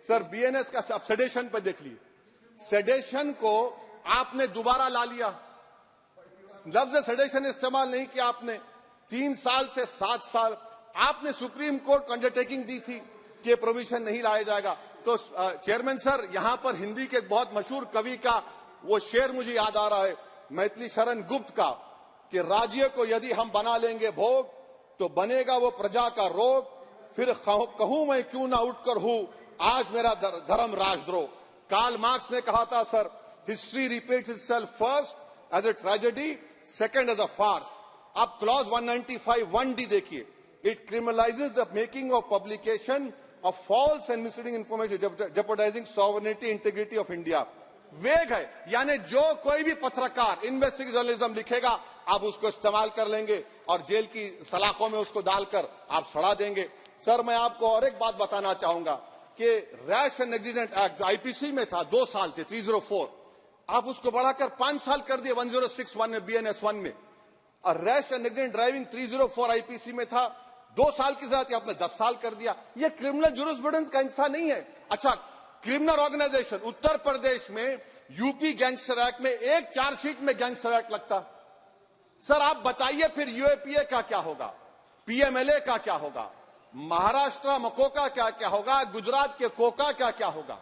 Sir BNS का sedation पे देख लीजिए, सेडेशन को आपने दोबारा ला लिया, लफ्ज सेडेशन इस्तेमाल नहीं किया आपने। 3 साल से 7 साल आपने सुप्रीम कोर्ट को अंडरटेकिंग दी थी कि ये प्रोविजन नहीं लाया जाएगा। तो चेयरमैन सर, यहां पर हिंदी के एक बहुत मशहूर कवि का वो शेर मुझे याद आ रहा है, मैथिली शरण गुप्त का, कि राज्य को यदि हम बना लेंगे भोग तो बनेगा वो प्रजा का रोग, फिर कहूं मैं क्यों ना उठकर हूं आज मेरा धर्म राजद्रोह। कार्ल मार्क्स ने कहा था sir, history repeats itself first as a tragedy, second as a farce. अब क्लॉज 195 1D देखिए, it criminalises the making of publication of false and misleading information jeopardising sovereignty integrity of India. Vague है, यानी जो कोई भी पत्रकार investigative journalism लिखेगा आप उसको इस्तेमाल कर लेंगे और जेल की सलाखों में उसको डालकर आप सड़ा देंगे। सर मैं आपको और एक बात बताना चाहूंगा कि रैश एंड नेग्लिजेंट एक्ट जो आईपीसी में था 2 साल थे 304, आप उसको बढ़ाकर 5 साल कर दिए 1061 में BNS 1 में। और rash and negligent driving 304 IPC में था 2 साल की सजा, आपने 10 साल कर दिया। यह क्रिमिनल जुरिस्प्रूडेंस का हिस्सा नहीं है। अच्छा, क्रिमिनल ऑर्गेनाइजेशन उत्तर प्रदेश में यूपी गैंगस्टर एक्ट में एक चार्जशीट में गैंगस्टर एक्ट लगता। सर आप बताइए फिर यूएपीए का क्या होगा, पीएमएलए का क्या होगा, महाराष्ट्र मकोका क्या क्या होगा, गुजरात के कोका क्या क्या होगा।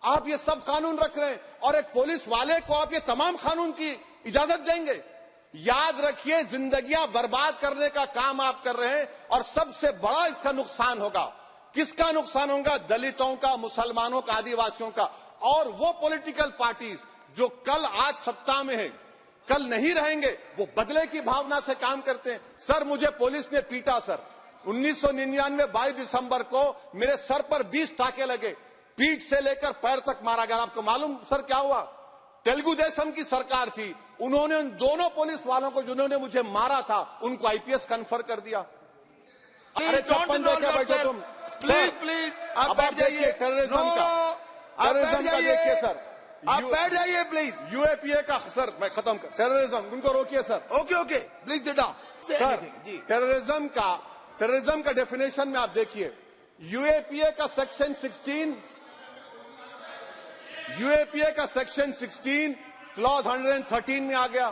आप ये सब कानून रख रहे हैं और एक पुलिस वाले को आप ये तमाम कानून की इजाजत देंगे। याद रखिए, जिंदगियां बर्बाद करने का काम आप कर रहे हैं और सबसे बड़ा इसका नुकसान होगा। किसका नुकसान होगा? दलितों का, मुसलमानों का, आदिवासियों का। और वो पॉलिटिकल पार्टीज जो कल आज सत्ता में है, कल नहीं रहेंगे, वो बदले की भावना से काम करते हैं। सर मुझे पुलिस ने पीटा सर, 1999 22 दिसंबर को मेरे सर पर 20 टाके लगे, पीठ से लेकर पैर तक मारा गया। आपको मालूम सर क्या हुआ? तेलुगु देशम की सरकार थी, उन्होंने उन दोनों पुलिस वालों को जिन्होंने मुझे मारा था उनको आईपीएस कन्फर कर दिया। अरे चप्पन देखे बैठो तुम। प्लीज आप बैठ जाइए। टेररिज्म का देखिए सर, आप बैठ जाइए प्लीज। यूएपीए का सर मैं खत्म कर, टेररिज्म उनको रोकिए sir. Okay please sit down. Sir terrorism का डेफिनेशन में आप देखिए, यूएपीए का सेक्शन 16 क्लॉज 113 में आ गया,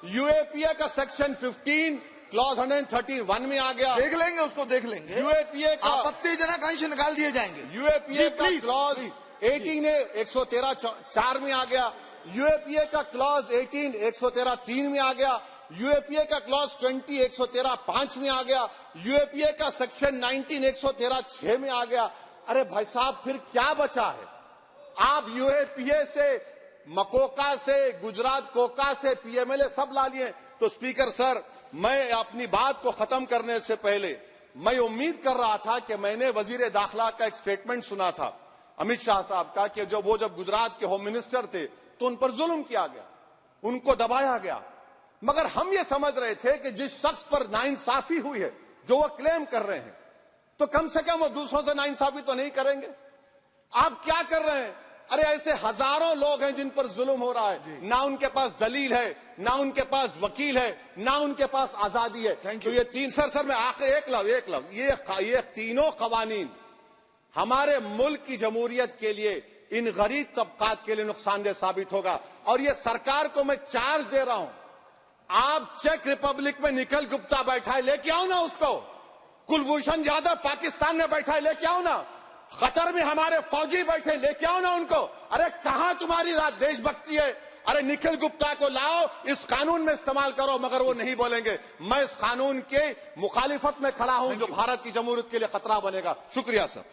यूएपीए का सेक्शन 15 क्लॉज 131 में आ गया। देख लेंगे उसको, देख लेंगे। यूएपीए का आपत्तिजनक अंश निकाल दिए जाएंगे। यूएपीए का क्लॉज 18 113 4 में आ गया, यूएपीए का क्लॉज 18 113 3 में आ गया, यूएपीए का क्लॉज 20 113 5 में आ गया, यूएपीए का सेक्शन 19 113 6 में आ गया। अरे भाई साहब फिर क्या बचा है? आप यूएपीए से, मकोका से, गुजरात कोका से, पीएमएलए सब ला लिए। तो स्पीकर सर, मैं अपनी बात को खत्म करने से पहले मैं उम्मीद कर रहा था कि मैंने वजीर दाखिला का एक स्टेटमेंट सुना था अमित शाह साहब का, कि जब गुजरात के होम मिनिस्टर थे तो उन पर जुल्म किया गया, उनको दबाया गया। मगर हम ये समझ रहे थे कि जिस शख्स पर नाइंसाफी हुई है, जो वो क्लेम कर रहे हैं, तो कम से कम वो दूसरों से नाइंसाफी तो नहीं करेंगे। आप क्या कर रहे हैं? अरे ऐसे हजारों लोग हैं जिन पर जुल्म हो रहा है, ना उनके पास दलील है, ना उनके पास वकील है, ना उनके पास आजादी है। तो ये तीन सर मैं आखिर एक लव ये तीनों कवानीन हमारे मुल्क की जमहूरियत के लिए, इन गरीब तबकात के लिए नुकसानदेह साबित होगा। और ये सरकार को मैं चार्ज दे रहा हूं, आप चेक रिपब्लिक में निखिल गुप्ता बैठा है, लेके आओ ना उसको। कुलभूषण यादव पाकिस्तान में बैठा है, लेके आओ ना। कतर में हमारे फौजी बैठे, लेके आओ ना उनको। अरे कहां तुम्हारी देशभक्ति है? अरे निखिल गुप्ता को लाओ, इस कानून में इस्तेमाल करो। मगर वो नहीं बोलेंगे। मैं इस कानून के मुखालिफत में खड़ा हूं जो भारत की जमहूरियत के लिए खतरा बनेगा। शुक्रिया सर।